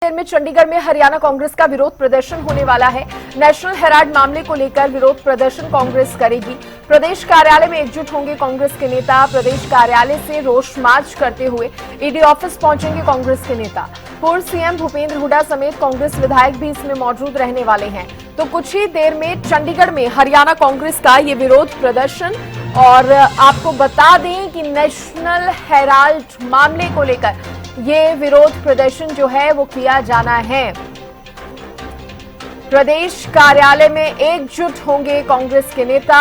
देर में चंडीगढ़ में हरियाणा कांग्रेस का विरोध प्रदर्शन होने वाला है। नेशनल हेराल्ड मामले को लेकर विरोध प्रदर्शन कांग्रेस करेगी। प्रदेश कार्यालय में एकजुट होंगे कांग्रेस के नेता। प्रदेश कार्यालय से रोष मार्च करते हुए ईडी ऑफिस पहुंचेंगे कांग्रेस के नेता। पूर्व सीएम भूपेंद्र हुड्डा समेत कांग्रेस विधायक भी इसमें मौजूद रहने वाले हैं। तो कुछ ही देर में चंडीगढ़ में हरियाणा कांग्रेस का ये विरोध प्रदर्शन, और आपको बता दें कि नेशनल हेराल्ड मामले को लेकर ये विरोध प्रदर्शन जो है वो किया जाना है। प्रदेश कार्यालय में एकजुट होंगे कांग्रेस के नेता।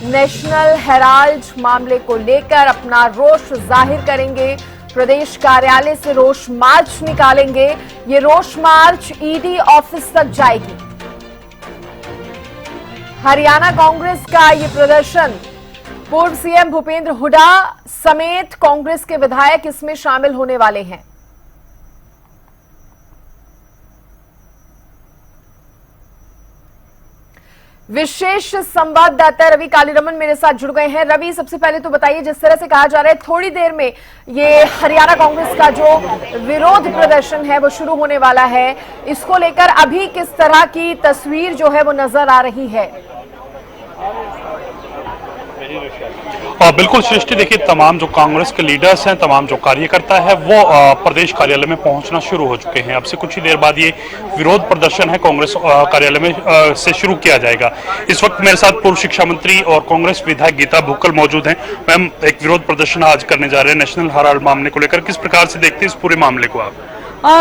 नेशनल हेराल्ड मामले को लेकर अपना रोष जाहिर करेंगे। प्रदेश कार्यालय से रोष मार्च निकालेंगे। ये रोष मार्च ईडी ऑफिस तक जाएगी। हरियाणा कांग्रेस का ये प्रदर्शन, पूर्व सीएम भूपेंद्र हुड्डा समेत कांग्रेस के विधायक इसमें शामिल होने वाले हैं। विशेष संवाददाता रवि कालीरमन मेरे साथ जुड़ गए हैं। रवि, सबसे पहले तो बताइए, जिस तरह से कहा जा रहा है थोड़ी देर में ये हरियाणा कांग्रेस का जो विरोध प्रदर्शन है वो शुरू होने वाला है, इसको लेकर अभी किस तरह की तस्वीर जो है वो नजर आ रही है? बिल्कुल सृष्टि, देखिए तमाम जो कांग्रेस के लीडर्स हैं, तमाम जो कार्यकर्ता है वो प्रदेश कार्यालय में पहुंचना शुरू हो चुके हैं। अब से कुछ ही देर बाद ये विरोध प्रदर्शन है कांग्रेस कार्यालय में से शुरू किया जाएगा। इस वक्त मेरे साथ पूर्व शिक्षा मंत्री और कांग्रेस विधायक गीता भुक्कल मौजूद हैं। मैम, एक विरोध प्रदर्शन आज करने जा रहे हैं नेशनल हेराल्ड मामले को लेकर, किस प्रकार से देखते हैं इस पूरे मामले को आप?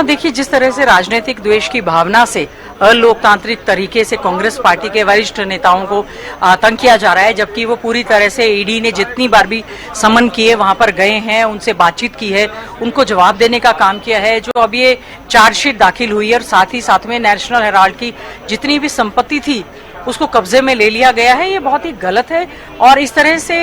देखिए, जिस तरह से राजनीतिक द्वेष की भावना से अलोकतांत्रिक तरीके से कांग्रेस पार्टी के वरिष्ठ नेताओं को तंग किया जा रहा है, जबकि वो पूरी तरह से ईडी ने जितनी बार भी समन किए वहां पर गए हैं, उनसे बातचीत की है, उनको जवाब देने का काम किया है। जो अब ये चार्जशीट दाखिल हुई है और साथ ही साथ में नेशनल हेराल्ड की जितनी भी संपत्ति थी उसको कब्जे में ले लिया गया है, ये बहुत ही गलत है। और इस तरह से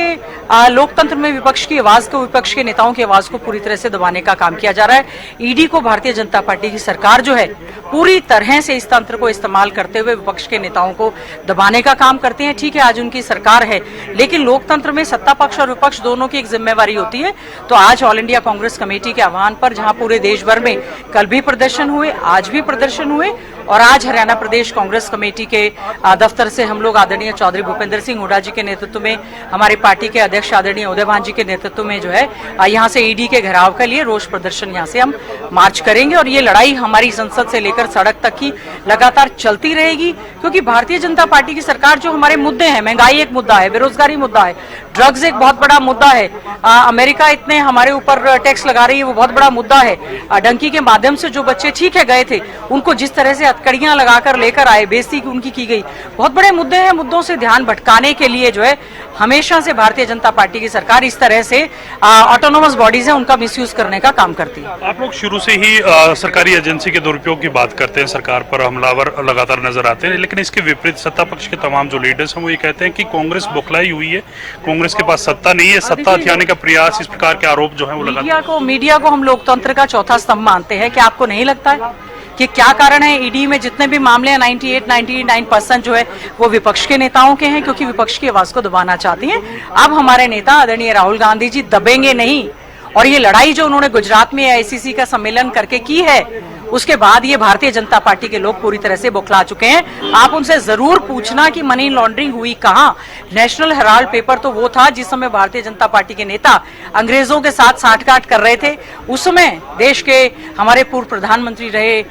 लोकतंत्र में विपक्ष की आवाज को, विपक्ष के नेताओं की आवाज को पूरी तरह से दबाने का काम किया जा रहा है। ईडी को भारतीय जनता पार्टी की सरकार जो है पूरी तरह से इस तंत्र को इस्तेमाल करते हुए विपक्ष के नेताओं को दबाने का काम करते हैं। ठीक है, आज उनकी सरकार है, लेकिन लोकतंत्र में सत्ता पक्ष और विपक्ष दोनों की एक जिम्मेवारी होती है। तो आज ऑल इंडिया कांग्रेस कमेटी के आह्वान पर, जहां पूरे देश भर में कल भी प्रदर्शन हुए, आज भी प्रदर्शन हुए, और आज हरियाणा प्रदेश कांग्रेस कमेटी के दफ्तर से हम लोग आदरणीय चौधरी भूपेंद्र सिंह हुड्डा जी के नेतृत्व में, हमारे पार्टी के अध्यक्ष आदरणीय उदयभान जी के नेतृत्व में जो है यहाँ से ईडी के घेराव के लिए रोष प्रदर्शन यहाँ से हम मार्च करेंगे। और ये लड़ाई हमारी संसद से लेकर सड़क तक की लगातार चलती रहेगी, क्योंकि भारतीय जनता पार्टी की सरकार जो हमारे मुद्दे हैं, महंगाई एक मुद्दा है, बेरोजगारी मुद्दा है, ड्रग्स एक बहुत बड़ा मुद्दा है, अमेरिका इतने हमारे ऊपर टैक्स लगा रही है वो बहुत बड़ा मुद्दा है, डंकी के माध्यम से जो बच्चे ठीक है गए थे उनको जिस तरह से हथकड़ियां लगाकर लेकर आए, बेइज्जती उनकी की गई, बहुत बड़े मुद्दे हैं। मुद्दों से ध्यान भटकाने के लिए जो है हमेशा से भारतीय जनता पार्टी की सरकार इस तरह से ऑटोनोमस बॉडीज है उनका मिसयूज करने का काम करती है। आप लोग शुरू से ही सरकारी एजेंसी के दुरुपयोग की बात करते हैं, सरकार पर हमलावर लगातार नजर आते हैं, लेकिन इसके विपरीत सत्ता पक्ष के तमाम जो लीडर्स हैं वो ये कहते हैं कि कांग्रेस बौखलाई हुई है, कांग्रेस के पास सत्ता नहीं है, सत्ता हथियाने का प्रयास, इस प्रकार के आरोप जो है वो लगातार। मीडिया को हम लोकतंत्र का चौथा स्तंभ मानते हैं। क्या आपको नहीं लगता है कि क्या कारण है ईडी में जितने भी मामले हैं 98-99% जो है वो विपक्ष के नेताओं के हैं, क्योंकि विपक्ष की आवाज को दबाना चाहती हैं। अब हमारे नेता आदरणीय राहुल गांधी जी दबेंगे नहीं, और ये लड़ाई जो उन्होंने गुजरात में आईसीसी का सम्मेलन करके की है, उसके बाद ये भारतीय जनता पार्टी के लोग पूरी तरह से बौखला चुके हैं। आप उनसे जरूर पूछना कि मनी लॉन्ड्रिंग हुई कहां। नेशनल हेराल्ड पेपर तो वो था जिस समय भारतीय जनता पार्टी के नेता अंग्रेजों के साथ साठगांठ कर रहे थे। उस समय देश के हमारे पूर्व प्रधानमंत्री रहे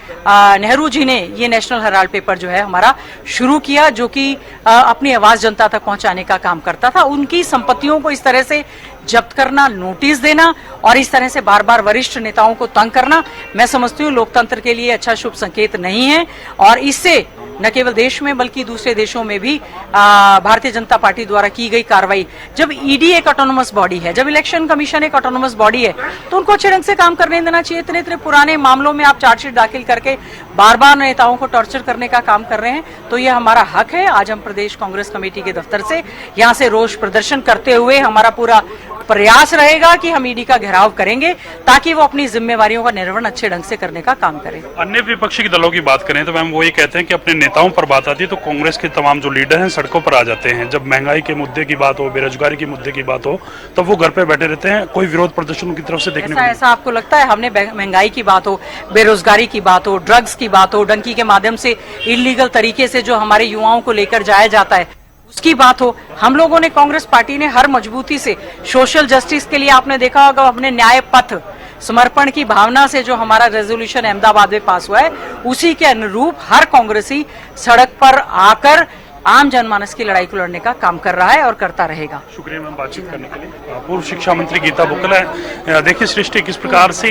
नेहरू जी ने ये नेशनल हेराल्ड पेपर जो है हमारा शुरू किया, जो कि अपनी आवाज जनता तक पहुंचाने का काम करता था। उनकी संपत्तियों को इस तरह से जब्त करना, नोटिस देना और इस तरह से बार बार वरिष्ठ नेताओं को तंग करना, मैं समझती हूँ लोकतंत्र के लिए अच्छा शुभ संकेत नहीं है। और इससे न केवल देश में बल्कि दूसरे देशों में भी भारतीय जनता पार्टी द्वारा की गई कार्रवाई, जब ईडी एक ऑटोनोमस बॉडी है, जब इलेक्शन कमीशन एक ऑटोनोमस बॉडी है, तो उनको अच्छे ढंग से काम करने देना चाहिए। इतने इतने पुराने मामलों में आप चार्जशीट दाखिल करके बार बार नेताओं को टॉर्चर करने का काम कर रहे हैं, तो ये हमारा हक है। आज हम प्रदेश कांग्रेस कमेटी के दफ्तर से यहाँ से रोष प्रदर्शन करते हुए हमारा पूरा प्रयास रहेगा कि हम ईडी का घेराव करेंगे ताकि वो अपनी जिम्मेवारियों का निर्वहन अच्छे ढंग से करने का काम करें। अन्य विपक्षी दलों की बात करें तो मैम वो ये कहते हैं कि अपने नेताओं पर बात आती है तो कांग्रेस के तमाम जो लीडर हैं सड़कों पर आ जाते हैं। जब महंगाई के मुद्दे की बात हो, बेरोजगारी के मुद्दे की बात हो, तब वो घर पे बैठे रहते हैं। कोई विरोध प्रदर्शन उनकी तरफ से देखने को ऐसा आपको लगता है? हमने महंगाई की बात हो, बेरोजगारी की बात हो, ड्रग्स की बात हो, डंकी के माध्यम से इलीगल तरीके से जो हमारे युवाओं को लेकर जाया जाता है उसकी बात हो, हम लोगों ने कांग्रेस पार्टी ने हर मजबूती से सोशल जस्टिस के लिए आपने देखा होगा अपने न्याय पथ समर्पण की भावना से जो हमारा रेजोल्यूशन अहमदाबाद में पास हुआ है उसी के अनुरूप हर कांग्रेसी सड़क पर आकर आम जनमानस की लड़ाई को लड़ने का काम कर रहा है और करता रहेगा। शुक्रिया मैम बातचीत करने के लिए। पूर्व शिक्षा मंत्री गीता बुक्कल है। देखिए सृष्टि, किस प्रकार से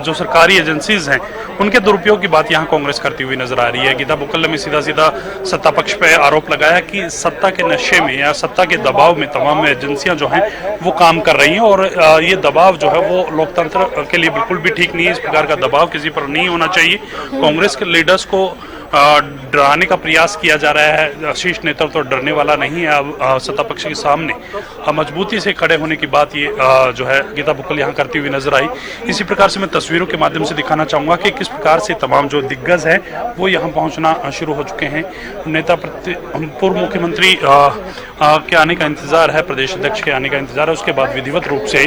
जो सरकारी एजेंसीज हैं उनके दुरुपयोग की बात यहाँ कांग्रेस करती हुई नजर आ रही है। गीता बुक्कल ने सीधा सीधा सत्ता पक्ष पे आरोप लगाया कि सत्ता के नशे में या सत्ता के दबाव में तमाम एजेंसियां जो हैं वो काम कर रही हैं और ये दबाव जो है वो लोकतंत्र के लिए बिल्कुल भी ठीक नहीं है। इस प्रकार का दबाव किसी पर नहीं होना चाहिए। कांग्रेस के लीडर्स को डराने का प्रयास किया जा रहा है। शीर्ष नेतृत्व तो डरने वाला नहीं है। अब सत्ता पक्ष के सामने मजबूती से खड़े होने की बात ये जो है गीता बुक्कल यहाँ करती हुई नजर आई। इसी प्रकार से मैं तस्वीरों के माध्यम से दिखाना चाहूँगा कि किस प्रकार से तमाम जो दिग्गज हैं वो यहाँ पहुँचना शुरू हो चुके हैं। नेता पूर्व मुख्यमंत्री के आने का इंतजार है, प्रदेश अध्यक्ष के आने का इंतजार है, उसके बाद विधिवत रूप से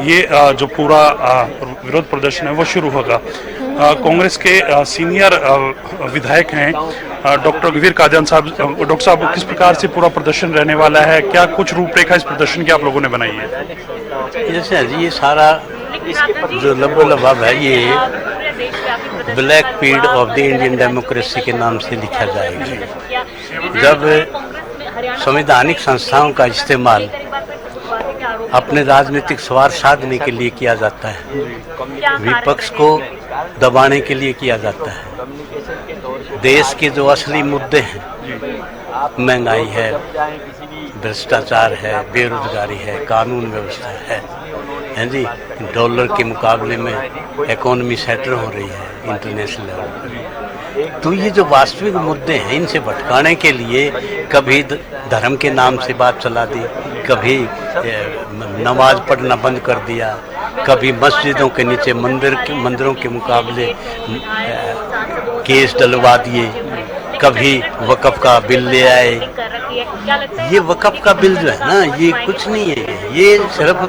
ये जो पूरा विरोध प्रदर्शन है वो शुरू होगा। कांग्रेस के सीनियर विधायक हैं डॉक्टर गंभीर कादियान साहब। डॉक्टर साहब, किस प्रकार से पूरा प्रदर्शन रहने वाला है? क्या कुछ रूपरेखा इस प्रदर्शन की आप लोगों ने बनाई है? जैसे जी ये सारा जो लबोलबाब है ये black period of the Indian democracy के नाम से लिखा जाएगा। जब संवैधानिक संस्थाओं का इस्तेमाल अपने राजनीतिक स्वार्थ साधने के लिए किया जाता है, विपक्ष को दबाने के लिए किया जाता है। देश के जो असली मुद्दे हैं, महंगाई है, भ्रष्टाचार है, बेरोजगारी है, कानून व्यवस्था है जी, डॉलर के मुकाबले में इकोनॉमी सेटल हो रही है इंटरनेशनल लेवल पर। तो ये जो वास्तविक मुद्दे हैं इनसे भटकाने के लिए कभी धर्म के नाम से बात चला दी, कभी नमाज पढ़ना बंद कर दिया, कभी मस्जिदों के नीचे मंदिरों के मुकाबले केस डलवा दिए, कभी वक़्फ़ का बिल ले आए। ये वक़्फ़ का बिल जो है ना ये कुछ नहीं है, ये सिर्फ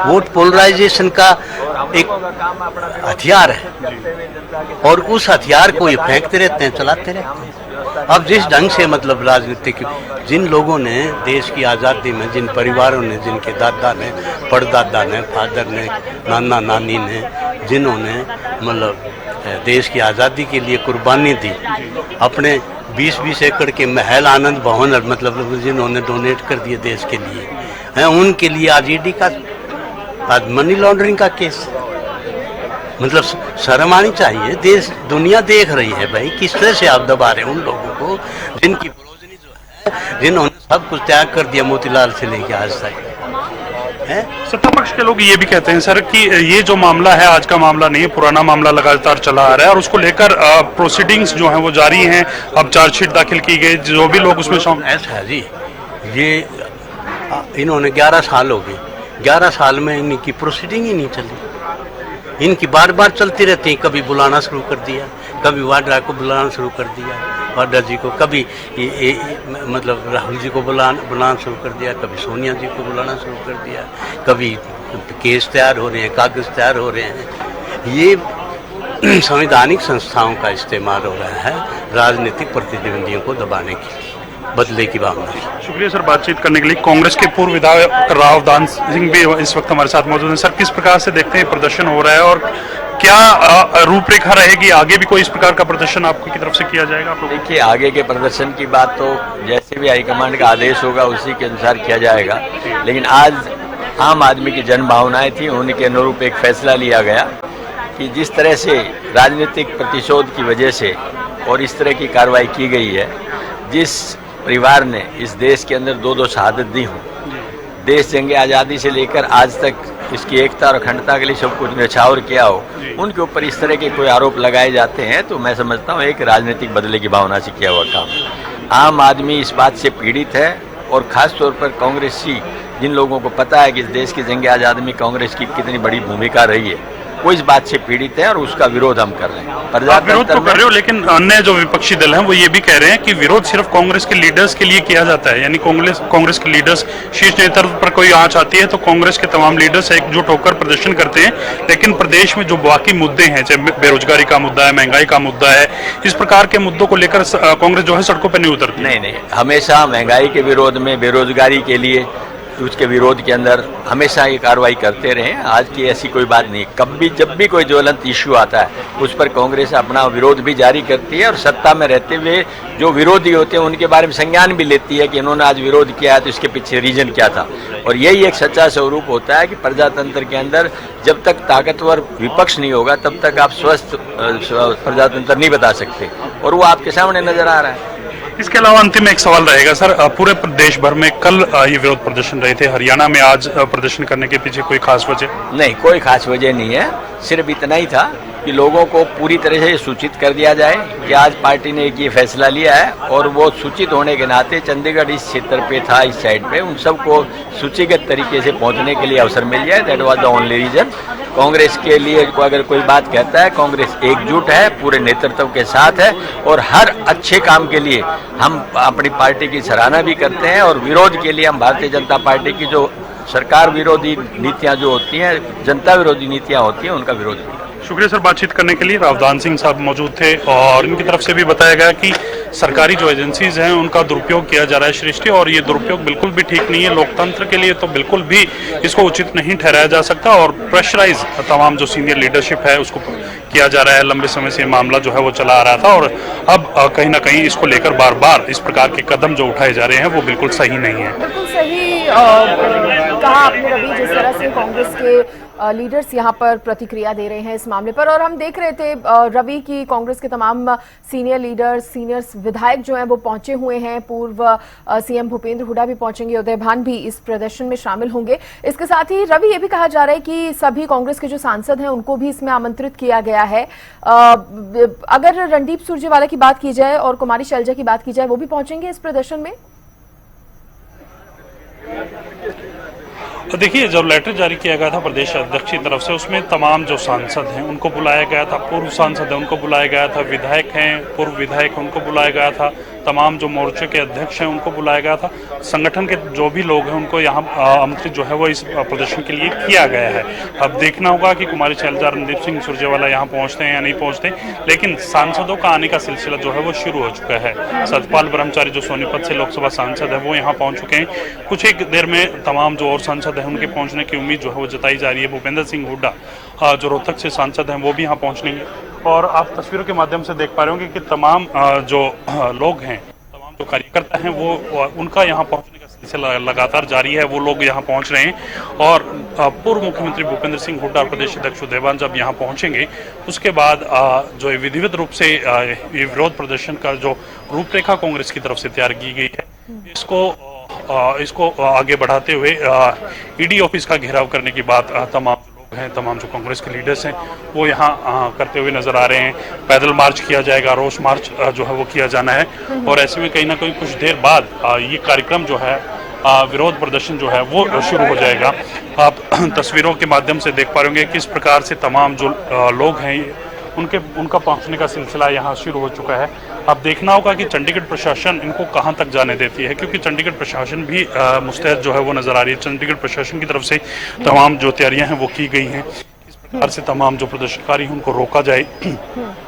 वोट पोलराइजेशन का एक हथियार है और उस हथियार को ये फेंकते रहते हैं, चलाते रहते हैं। अब जिस ढंग से मतलब राजनीतिक जिन लोगों ने देश की आज़ादी में, जिन परिवारों ने, जिनके दादा ने, परदादा ने, फादर ने, नाना नानी ने, जिन्होंने मतलब देश की आज़ादी के लिए कुर्बानी दी, अपने 20-20 एकड़ के महल आनंद भवन मतलब जिन्होंने डोनेट कर दिए देश के लिए हैं, उनके लिए आज ईडी का आज मनी लॉन्ड्रिंग का केस। मतलब शर्म आनी चाहिए। देश दुनिया देख रही है भाई किस तरह से आप दबा रहे हैं उन लोगों को जिनकी प्रोजनी जो है, जिन्होंने सब कुछ त्याग कर दिया मोतीलाल से लेके आज तक। सत्ता पक्ष के लोग ये भी कहते हैं सर कि ये जो मामला है आज का मामला नहीं है, पुराना मामला लगातार चला आ रहा है और उसको लेकर प्रोसीडिंग्स जो हैं वो जारी हैं। अब चार्जशीट दाखिल की गई, जो भी लोग उसमें ऐसा है जी, ये इन्होंने 11 साल हो गए, 11 साल में इनकी प्रोसीडिंग ही नहीं चली। इनकी बार बार चलती रहती है, कभी बुलाना शुरू कर दिया, कभी वाड्रा को बुलाना शुरू कर दिया, वाड्रा जी को, कभी मतलब राहुल जी को बुलाना शुरू कर दिया, कभी सोनिया जी को बुलाना शुरू कर दिया, कभी केस तैयार हो रहे हैं, कागज तैयार हो रहे हैं। ये संवैधानिक संस्थाओं का इस्तेमाल हो रहा है राजनीतिक प्रतिद्वंदियों को दबाने के लिए, बदले की भावना। शुक्रिया सर बातचीत करने के लिए। कांग्रेस के पूर्व विधायक राव दान सिंह भी इस वक्त हमारे साथ मौजूद हैं। सर, किस प्रकार से देखते हैं प्रदर्शन हो रहा है और क्या रूपरेखा रहेगी? आगे भी कोई इस प्रकार का प्रदर्शन आपकी तरफ से किया जाएगा? आप देखिए, आगे के प्रदर्शन की बात तो जैसे भी हाईकमांड का आदेश होगा उसी के अनुसार किया जाएगा, लेकिन आज आम आदमी की जन भावनाएं थी, उनके अनुरूप एक फैसला लिया गया कि जिस तरह से राजनीतिक प्रतिशोध की वजह से और इस तरह की कार्रवाई की गई है, जिस परिवार ने इस देश के अंदर 2-2 शहादत दी हूँ, देश जंगे आज़ादी से लेकर आज तक इसकी एकता और अखंडता के लिए सब कुछ न्यौछावर किया हो, उनके ऊपर इस तरह के कोई आरोप लगाए जाते हैं तो मैं समझता हूँ एक राजनीतिक बदले की भावना से किया हुआ काम। आम आदमी इस बात से पीड़ित है और ख़ास तौर पर कांग्रेसी जिन लोगों को पता है कि इस देश की जंगे आज़ादी में कांग्रेस की कितनी बड़ी भूमिका रही है, वो इस बात से पीड़ित है और उसका विरोध हम कर रहे हैं। आप विरोध तो कर रहे हो, लेकिन अन्य जो विपक्षी दल हैं वो ये भी कह रहे हैं कि विरोध सिर्फ कांग्रेस के लीडर्स के लिए किया जाता है, यानी कांग्रेस के लीडर्स शीर्ष नेतृत्व पर कोई आंच आती है तो कांग्रेस के तमाम लीडर्स एकजुट होकर प्रदर्शन करते हैं, लेकिन प्रदेश में जो बाकी मुद्दे हैं, चाहे बेरोजगारी का मुद्दा है, महंगाई का मुद्दा है, इस प्रकार के मुद्दों को लेकर कांग्रेस जो है सड़कों पर नहीं उतरती। नहीं, हमेशा महंगाई के विरोध में, बेरोजगारी के लिए, उसके विरोध के अंदर हमेशा ये कार्रवाई करते रहे। आज की ऐसी कोई बात नहीं। कभी जब भी कोई ज्वलंत इश्यू आता है उस पर कांग्रेस अपना विरोध भी जारी करती है और सत्ता में रहते हुए जो विरोधी होते हैं उनके बारे में संज्ञान भी लेती है कि इन्होंने आज विरोध किया है तो इसके पीछे रीजन क्या था। और यही एक सच्चा स्वरूप होता है कि प्रजातंत्र के अंदर जब तक ताकतवर विपक्ष नहीं होगा तब तक आप स्वस्थ प्रजातंत्र नहीं बता सकते, और वो आपके सामने नजर आ रहा है। इसके अलावा अंतिम एक सवाल रहेगा सर, पूरे देश भर में कल ये विरोध प्रदर्शन रहे थे, हरियाणा में आज प्रदर्शन करने के पीछे कोई खास वजह? नहीं, कोई खास वजह नहीं है। सिर्फ इतना ही था कि लोगों को पूरी तरह से सूचित कर दिया जाए कि आज पार्टी ने एक ये फैसला लिया है, और वो सूचित होने के नाते चंडीगढ़ इस क्षेत्र पे था, इस साइड पे, उन सबको सूचीगत तरीके से पहुंचने के लिए अवसर मिल जाए। That was the only reason. Congress के लिए अगर कोई बात कहता है, कांग्रेस एकजुट है, पूरे नेतृत्व के साथ है, और हर अच्छे काम के लिए हम अपनी पार्टी की सराहना भी करते हैं, और विरोध के लिए हम भारतीय जनता पार्टी की जो सरकार विरोधी नीतियां जो होती हैं, जनता विरोधी नीतियां होती हैं, उनका विरोध भी। शुक्रिया सर बातचीत करने के लिए। रावदान सिंह साहब मौजूद थे और इनकी तरफ से भी बताया गया कि सरकारी जो एजेंसीज हैं उनका दुरुपयोग किया जा रहा है सृष्टि, और ये दुरुपयोग बिल्कुल भी ठीक नहीं है। लोकतंत्र के लिए तो बिल्कुल भी इसको उचित नहीं ठहराया जा सकता, और प्रेशराइज तमाम जो सीनियर लीडरशिप है उसको किया जा रहा है। लंबे समय से मामला जो है वो चला आ रहा था, और अब कहीं ना कहीं इसको लेकर बार बार इस प्रकार के कदम जो उठाए जा रहे हैं वो बिल्कुल सही नहीं है। बिल्कुल सही कहा आपने रवि, जिस तरह से कांग्रेस के लीडर्स यहाँ पर प्रतिक्रिया दे रहे हैं इस मामले पर। और हम देख रहे थे रवि की कांग्रेस के तमाम सीनियर लीडर्स, सीनियर विधायक जो हैं वो पहुंचे हुए हैं। पूर्व सीएम भूपेंद्र हुड्डा भी पहुंचेंगे, उदय भान भी इस प्रदर्शन में शामिल होंगे। इसके साथ ही रवि ये भी कहा जा रहा है कि सभी कांग्रेस के जो सांसद हैं उनको भी इसमें आमंत्रित किया गया है। अगर रणदीप सुरजेवाला की बात की जाए और कुमारी शैलजा की बात की जाए, वो भी पहुंचेंगे इस प्रदर्शन में? तो देखिए, जब लेटर जारी किया गया था प्रदेश अध्यक्ष की तरफ से, उसमें तमाम जो सांसद हैं उनको बुलाया गया था, पूर्व सांसद हैं उनको बुलाया गया था, विधायक हैं, पूर्व विधायक उनको बुलाया गया था, तमाम जो मोर्चे के अध्यक्ष हैं उनको बुलाया गया था, संगठन के जो भी लोग हैं उनको यहाँ आमंत्रित जो है वो इस प्रदर्शन के लिए किया गया है। अब देखना होगा कि कुमारी शैलजा, रणदीप सिंह सुरजेवाला यहाँ पहुँचते हैं या नहीं पहुँचते, लेकिन सांसदों का आने का सिलसिला जो है वो शुरू हो चुका है। सतपाल ब्रह्मचारी जो सोनीपत से लोकसभा सांसद है वो यहाँ पहुँच चुके हैं। कुछ एक देर में तमाम जो और सांसद हैं उनके पहुँचने की उम्मीद जो है वो जताई जा रही है। भूपेंद्र सिंह हुड्डा जो रोहतक से सांसद हैं वो भी यहाँ पहुँचेंगे, और आप तस्वीरों के माध्यम से देख पा रहे होंगे कि तमाम जो लोग हैं, तमाम जो कार्यकर्ता हैं वो उनका यहाँ पहुँचने का सिलसिला लगातार जारी है। वो लोग यहाँ पहुँच रहे हैं, और पूर्व मुख्यमंत्री भूपेंद्र सिंह हुड्डा और प्रदेश अध्यक्ष उदय भान जब यहाँ पहुँचेंगे उसके बाद जो विधिवत रूप से ये विरोध प्रदर्शन का जो रूपरेखा कांग्रेस की तरफ से तैयार की गई है इसको आगे बढ़ाते हुए ईडी ऑफिस का घेराव करने की बात तमाम लोग हैं, तमाम जो कांग्रेस के लीडर्स हैं वो यहाँ करते हुए नजर आ रहे हैं। पैदल मार्च किया जाएगा, रोष मार्च जो है वो किया जाना है, और ऐसे में कहीं ना कहीं कुछ देर बाद ये कार्यक्रम जो है विरोध प्रदर्शन जो है वो शुरू हो जाएगा। आप तस्वीरों के माध्यम से देख पा रहे होंगे किस प्रकार से तमाम जो लोग हैं उनका पहुंचने का सिलसिला यहाँ शुरू हो चुका है। अब देखना होगा कि चंडीगढ़ प्रशासन इनको कहां तक जाने देती है, क्योंकि चंडीगढ़ प्रशासन भी मुस्तैद जो है वो नजर आ रही है। चंडीगढ़ प्रशासन की तरफ से तमाम जो तैयारियां हैं वो की गई हैं, किस प्रकार से तमाम जो प्रदर्शनकारी हैं उनको रोका जाए,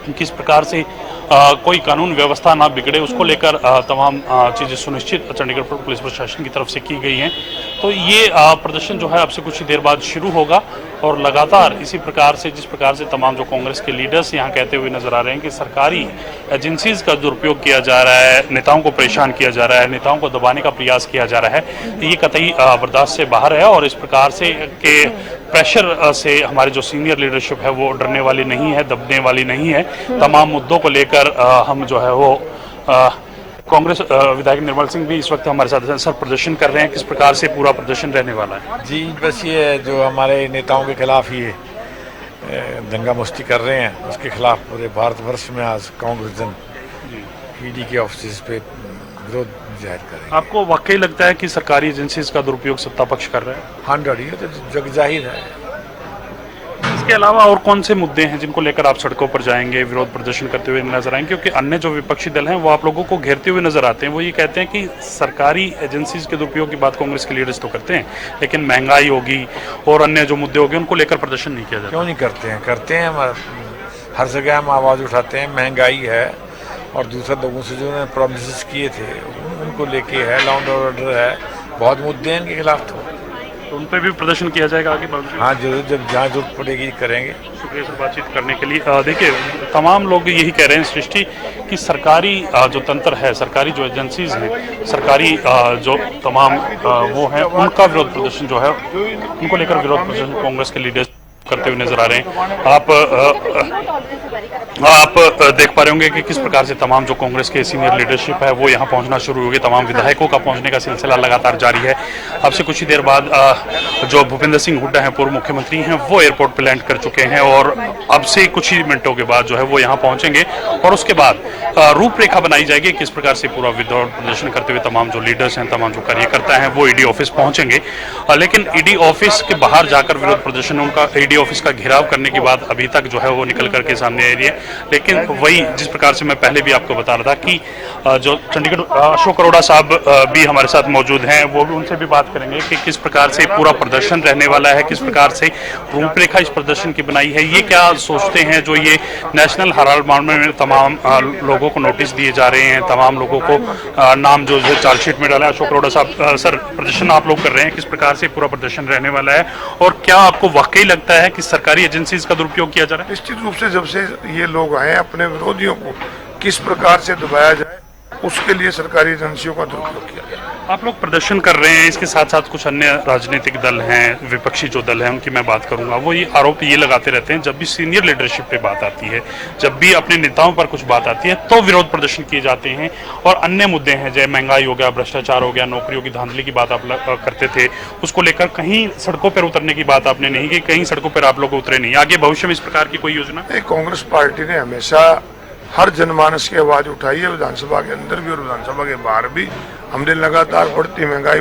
किस प्रकार से कोई कानून व्यवस्था ना बिगड़े, उसको लेकर तमाम चीज़ें सुनिश्चित चंडीगढ़ पुलिस प्रशासन की तरफ से की गई हैं। तो ये प्रदर्शन जो है अब से कुछ ही देर बाद शुरू होगा, और लगातार इसी प्रकार से जिस प्रकार से तमाम जो कांग्रेस के लीडर्स यहाँ कहते हुए नजर आ रहे हैं कि सरकारी एजेंसीज का दुरुपयोग किया जा रहा है, नेताओं को परेशान किया जा रहा है, नेताओं को दबाने का प्रयास किया जा रहा है, ये कतई बर्दाश्त से बाहर है। और इस प्रकार से के प्रेशर से हमारे जो सीनियर लीडरशिप है वो डरने वाली नहीं है, दबने वाली नहीं है। तमाम मुद्दों को लेकर हम जो है वो कांग्रेस विधायक निर्मल सिंह भी इस वक्त हमारे साथ सर प्रदर्शन कर रहे हैं। किस प्रकार से पूरा प्रदर्शन रहने वाला है? जी, बस ये जो हमारे नेताओं के खिलाफ ये दंगा मुश्ती कर रहे हैं उसके खिलाफ पूरे भारतवर्ष में आज कांग्रेस जन ईडी के ऑफिस पे विरोध जाहिर करेंगे। आपको वाकई लगता है कि सरकारी एजेंसीज का दुरुपयोग सत्ता पक्ष कर रहा है? 100 ये तो जग जाहिर है। इसके अलावा और कौन से मुद्दे हैं जिनको लेकर आप सड़कों पर जाएंगे, विरोध प्रदर्शन करते हुए नजर आएंगे? क्योंकि अन्य जो विपक्षी दल हैं वो आप लोगों को घेरते हुए नजर आते हैं। वो ये कहते हैं कि सरकारी एजेंसीज के दुरुपयोग की बात कांग्रेस के लीडर्स तो करते हैं, लेकिन महंगाई होगी और अन्य जो मुद्दे होंगे उनको लेकर प्रदर्शन नहीं किया जाता। क्यों नहीं करते हैं? करते हैं। हर जगह हम आवाज़ उठाते हैं। महंगाई है और दूसरे लोगों से जो उन्होंने प्रॉमिसेस किए थे उनको लेके है, लॉ एंड ऑर्डर है, बहुत मुद्दे हैं इनके खिलाफ। तो उन पर भी प्रदर्शन किया जाएगा आगे बढ़? हाँ, जब जहाँ जरूरत पड़ेगी करेंगे। शुक्रिया सर बातचीत करने के लिए। देखिए, तमाम लोग यही कह रहे हैं सृष्टि कि सरकारी जो तंत्र है, सरकारी जो एजेंसीज हैं, सरकारी जो तमाम वो हैं, उनका विरोध प्रदर्शन जो है उनको लेकर विरोध प्रदर्शन कांग्रेस के लीडर्स करते हुए नजर आ रहे हैं। आप देख पा रहे होंगे कि किस प्रकार से तमाम जो कांग्रेस के सीनियर लीडरशिप है वो यहाँ पहुंचना शुरू हो गई। तमाम विधायकों का पहुंचने का सिलसिला लगातार जारी है। अब से कुछ ही देर बाद जो भूपेंद्र सिंह हुड्डा हैं, पूर्व मुख्यमंत्री हैं, वो एयरपोर्ट पे लैंड कर चुके हैं और अब से कुछ ही मिनटों के बाद जो है वो यहाँ पहुंचेंगे और उसके बाद रूपरेखा बनाई जाएगी किस प्रकार से पूरा विरोध प्रदर्शन करते हुए तमाम जो लीडर्स हैं, तमाम जो कार्यकर्ता हैं वो ईडी ऑफिस पहुंचेंगे। लेकिन ईडी ऑफिस के बाहर जाकर विरोध प्रदर्शन, उनका ईडी ऑफिस का घेराव करने के बाद अभी तक जो है वो निकल करके सामने आ रही है। लेकिन वही जिस प्रकार से मैं पहले भी आपको बता रहा था कि जो चंडीगढ़ अशोक अरोड़ा साहब भी हमारे साथ मौजूद हैं, वो भी उनसे भी बात करेंगे कि किस प्रकार से पूरा प्रदर्शन रहने वाला है, किस प्रकार से रूपरेखा इस प्रदर्शन की बनाई है, ये क्या सोचते हैं जो ये नेशनल हेराल्ड मामले में तमाम लोगों को नोटिस दिए जा रहे हैं, तमाम लोगों को नाम जो है चार्जशीट में डाला है। अशोक अरोड़ा साहब, सर प्रदर्शन आप लोग कर रहे हैं, किस प्रकार से पूरा प्रदर्शन रहने वाला है और क्या आपको वाकई लगता है कि सरकारी एजेंसीज का दुरुपयोग किया जा रहा है? निश्चित रूप से जब से ये लोग आए, अपने विरोधियों को किस प्रकार से दबाया जाए उसके लिए सरकारी एजेंसियों का दुरुपयोग किया जाए। आप लोग प्रदर्शन कर रहे हैं, इसके साथ साथ कुछ अन्य राजनीतिक दल हैं, विपक्षी जो दल हैं उनकी मैं बात करूंगा, वो ये आरोप ये लगाते रहते हैं जब भी सीनियर लीडरशिप पे बात आती है, जब भी अपने नेताओं पर कुछ बात आती है तो विरोध प्रदर्शन किए जाते हैं और अन्य मुद्दे हैं जैसे महंगाई हो गया, भ्रष्टाचार हो गया, नौकरियों की धांधली की बात आप करते थे, उसको लेकर कहीं सड़कों पर उतरने की बात आपने नहीं की, कहीं सड़कों पर आप लोग उतरे नहीं। आगे भविष्य में इस प्रकार की कोई योजना? कांग्रेस पार्टी ने हमेशा हर जनमानस की आवाज उठाई है, विधानसभा के अंदर भी और विधानसभा के बाहर भी। हमने लगातार बढ़ती महंगाई,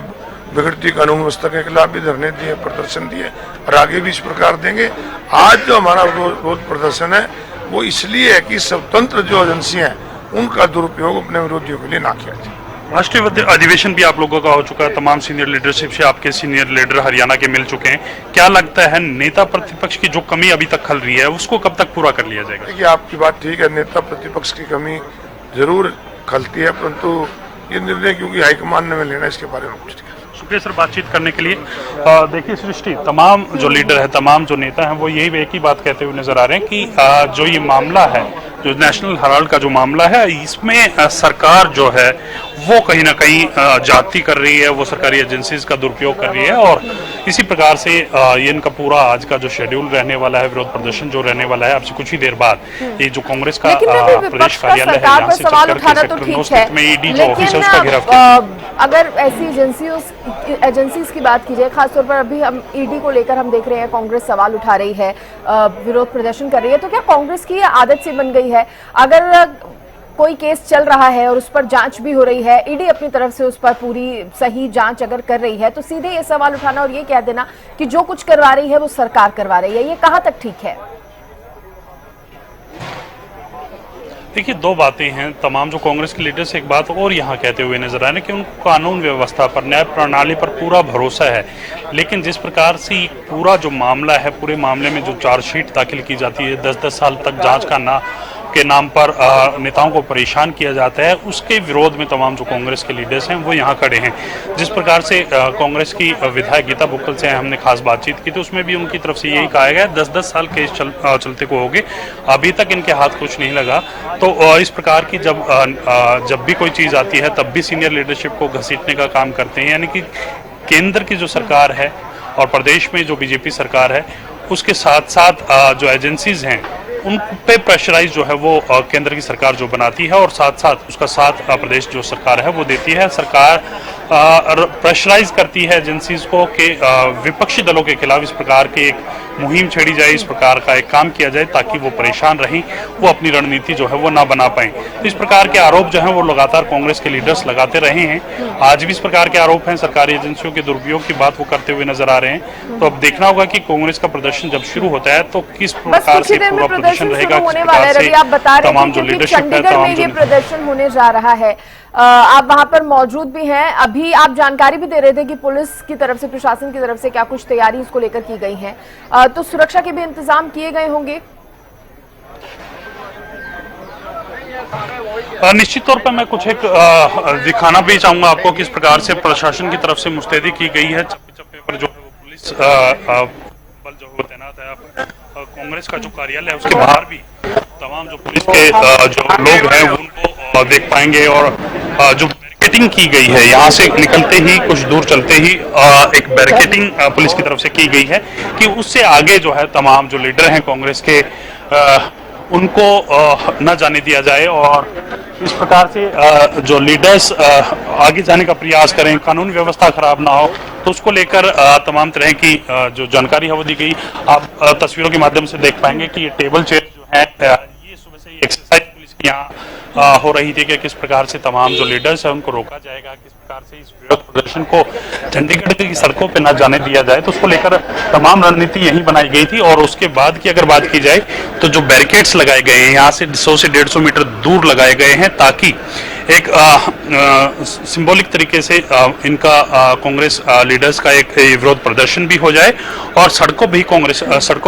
बिगड़ती कानून व्यवस्था के खिलाफ भी धरने दिए, प्रदर्शन दिए और आगे भी इस प्रकार देंगे। आज जो हमारा विरोध प्रदर्शन है वो इसलिए है कि स्वतंत्र जो एजेंसियां हैं उनका दुरुपयोग अपने विरोधियों के लिए ना किया जाए। राष्ट्रीय अधिवेशन भी आप लोगों का हो चुका है, तमाम सीनियर लीडरशिप से आपके सीनियर लीडर हरियाणा के मिल चुके हैं। क्या लगता है नेता प्रतिपक्ष की जो कमी अभी तक खल रही है उसको कब तक पूरा कर लिया जाएगा? देखिए, आपकी बात ठीक है, नेता प्रतिपक्ष की कमी जरूर खलती है, परंतु ये निर्णय क्योंकि हाईकमान ने लेना, इसके बारे में कुछ नहीं। शुक्रिया सर बातचीत करने के लिए। देखिए सृष्टि, तमाम जो लीडर है, तमाम जो नेता हैं वो यही एक ही बात कहते हुए नजर आ रहे हैं कि जो ये मामला है, जो नेशनल हेराल्ड का जो मामला है, इसमें सरकार जो है वो कहीं ना कहीं जाति कर रही है, वो सरकारी एजेंसीज का दुरुपयोग कर रही है और इसी प्रकार से ये इनका पूरा आज का जो शेड्यूल रहने वाला है, विरोध प्रदर्शन जो रहने वाला है, अब से कुछ ही देर बाद ये जो कांग्रेस का प्रदेश कार्यालय है यहाँ से सवाल उठाना तो ठीक है, लेकिन अगर ऐसी एजेंसीज की बात की जाए, खासतौर पर अभी हम ईडी को लेकर हम देख रहे हैं कांग्रेस सवाल उठा रही है, विरोध प्रदर्शन कर रही है, तो क्या कांग्रेस की आदत सी बन गई है अगर कोई केस चल रहा है और उस पर जांच भी हो रही है, ईडी अपनी तरफ से उस पर पूरी सही जांच अगर कर रही है, तो सीधे ये सवाल उठाना और ये कह देना कि जो कुछ करवा रही है वो सरकार करवा रही है, ये कहां तक ठीक है? देखिए, दो बातें हैं। तमाम जो कांग्रेस के लीडर्स एक बात और यहाँ कहते हुए नजर आ रहे हैं कि उनको कानून व्यवस्था पर, न्याय प्रणाली पर पूरा भरोसा है, लेकिन जिस प्रकार से पूरा जो मामला है, पूरे मामले में जो चार्जशीट दाखिल की जाती है, 10-10 साल तक जांच का के नाम पर नेताओं को परेशान किया जाता है, उसके विरोध में तमाम जो कांग्रेस के लीडर्स हैं वो यहाँ खड़े हैं। जिस प्रकार से कांग्रेस की विधायक गीता बुक्कल से हमने खास बातचीत की थी, उसमें भी उनकी तरफ से यही कहा गया 10-10 साल केस चलते को हो गए, अभी तक इनके हाथ कुछ नहीं लगा। तो इस प्रकार की जब भी कोई चीज़ आती है तब भी सीनियर लीडरशिप को घसीटने का काम करते हैं, यानी कि केंद्र की जो सरकार है और प्रदेश में जो बीजेपी सरकार है उसके साथ साथ जो एजेंसीज हैं उन पे प्रेशराइज जो है वो केंद्र की सरकार जो बनाती है और साथ साथ उसका साथ प्रदेश जो सरकार है वो देती है। सरकार प्रेशराइज करती है एजेंसीज को कि विपक्षी दलों के खिलाफ इस प्रकार के एक मुहिम छेड़ी जाए, इस प्रकार का एक काम किया जाए ताकि वो परेशान रहें, वो अपनी रणनीति जो है वो ना बना पाए। तो इस प्रकार के आरोप जो है वो लगातार कांग्रेस के लीडर्स लगाते रहे हैं। आज भी इस प्रकार के आरोप हैं, सरकारी एजेंसियों के दुरुपयोग की बात वो करते हुए नजर आ रहे हैं। तो अब देखना होगा कि कांग्रेस का प्रदर्शन जब शुरू होता है तो किस प्रकार से पूरा प्रदर्शन रहेगा, किस प्रकार से तमाम जो लीडरशिप है, चंडीगढ़ में ये प्रदर्शन होने जा रहा है। आप वहां पर मौजूद भी हैं। अभी आप जानकारी भी दे रहे थे कि पुलिस की तरफ से, प्रशासन की तरफ से क्या कुछ तैयारी इसको लेकर की गई है, तो सुरक्षा के भी इंतजाम किए गए होंगे। निश्चित तौर पर मैं कुछ एक दिखाना भी चाहूंगा आपको किस प्रकार से प्रशासन की तरफ से मुस्तैदी की गई है। चप्पे चप्पे पर जो है वो पुलिस बल जो है तैनात है। कांग्रेस का जो कार्यालय है उसके बाहर भी तमाम जो पुलिस के जो लोग हैं उनको देख पाएंगे। और जो बैरिकेडिंग की गई है, यहाँ से निकलते ही कुछ दूर चलते ही एक बैरिकेडिंग पुलिस की तरफ से की गई है कि उससे आगे जो है तमाम जो लीडर हैं कांग्रेस के उनको न जाने दिया जाए। और इस प्रकार से जो लीडर्स आगे जाने का प्रयास करें, कानून व्यवस्था खराब ना हो, तो उसको लेकर तमाम तरह की जो जानकारी है वो दी गई। आप तस्वीरों के माध्यम से देख पाएंगे कि ये टेबल चेयर जो है ये सुबह से ही एक्सरसाइज पुलिस की यहाँ हो रही थी कि किस प्रकार से तमाम जो लीडर्स है उनको रोका जाएगा, किस प्रकार से इस विरोध प्रदर्शन को चंडीगढ़ की सड़कों पे न जाने दिया जाए। तो उसको लेकर तमाम रणनीति यही बनाई गई थी। और उसके बाद की अगर बात की जाए तो जो बैरिकेड्स लगाए गए हैं यहाँ से 100 से 150 मीटर दूर लगाए गए हैं ताकि एक सिंबॉलिक तरीके से इनका कांग्रेस लीडर्स का एक विरोध प्रदर्शन भी हो जाए और सड़कों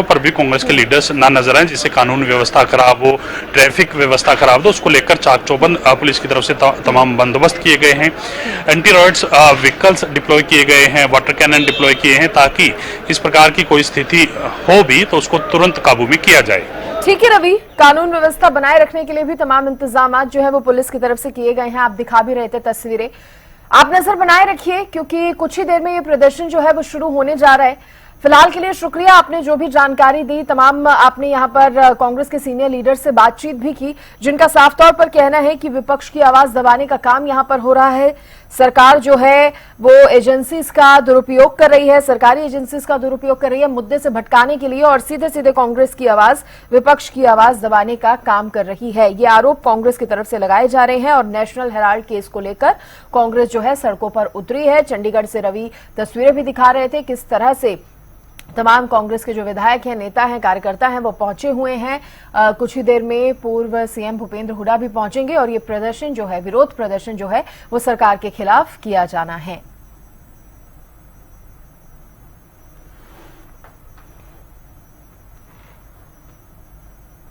पर भी कांग्रेस के लीडर्स ना नजर आए, जिससे कानून व्यवस्था खराब हो, ट्रैफिक व्यवस्था खराब हो। उसको लेकर चाक चौबंद पुलिस की तरफ से तमाम बंदोबस्त किए गए हैं। एंटी रॉयड्स व्हीकल्स डिप्लॉय किए गए हैं, वाटर कैनन डिप्लॉय किए हैं ताकि इस प्रकार की कोई स्थिति हो भी तो उसको तुरंत काबू में किया जाए। ठीक है रवि, कानून व्यवस्था बनाए रखने के लिए भी तमाम इंतजाम जो है वो पुलिस की तरफ से किए गए हैं। आप दिखा भी रहे थे तस्वीरें, आप नजर बनाए रखिए क्योंकि कुछ ही देर में ये प्रदर्शन जो है वो शुरू होने जा रहा है। फिलहाल के लिए शुक्रिया, आपने जो भी जानकारी दी, तमाम आपने यहाँ पर कांग्रेस के सीनियर लीडर से बातचीत भी की जिनका साफ तौर पर कहना है कि विपक्ष की आवाज दबाने का काम यहाँ पर हो रहा है। सरकार जो है वो एजेंसीज का दुरुपयोग कर रही है, सरकारी एजेंसीज का दुरुपयोग कर रही है मुद्दे से भटकाने के लिए और सीधे सीधे कांग्रेस की आवाज, विपक्ष की आवाज दबाने का काम कर रही है। ये आरोप कांग्रेस की तरफ से लगाए जा रहे हैं और नेशनल हेराल्ड केस को लेकर कांग्रेस जो है सड़कों पर उतरी है। चंडीगढ़ से रवि तस्वीरें भी दिखा रहे थे किस तरह से तमाम कांग्रेस के जो विधायक हैं, नेता हैं, कार्यकर्ता हैं वो पहुंचे हुए हैं। कुछ ही देर में पूर्व सीएम भूपेंद्र हुड्डा भी पहुंचेंगे और ये प्रदर्शन जो है, विरोध प्रदर्शन जो है वो सरकार के खिलाफ किया जाना है।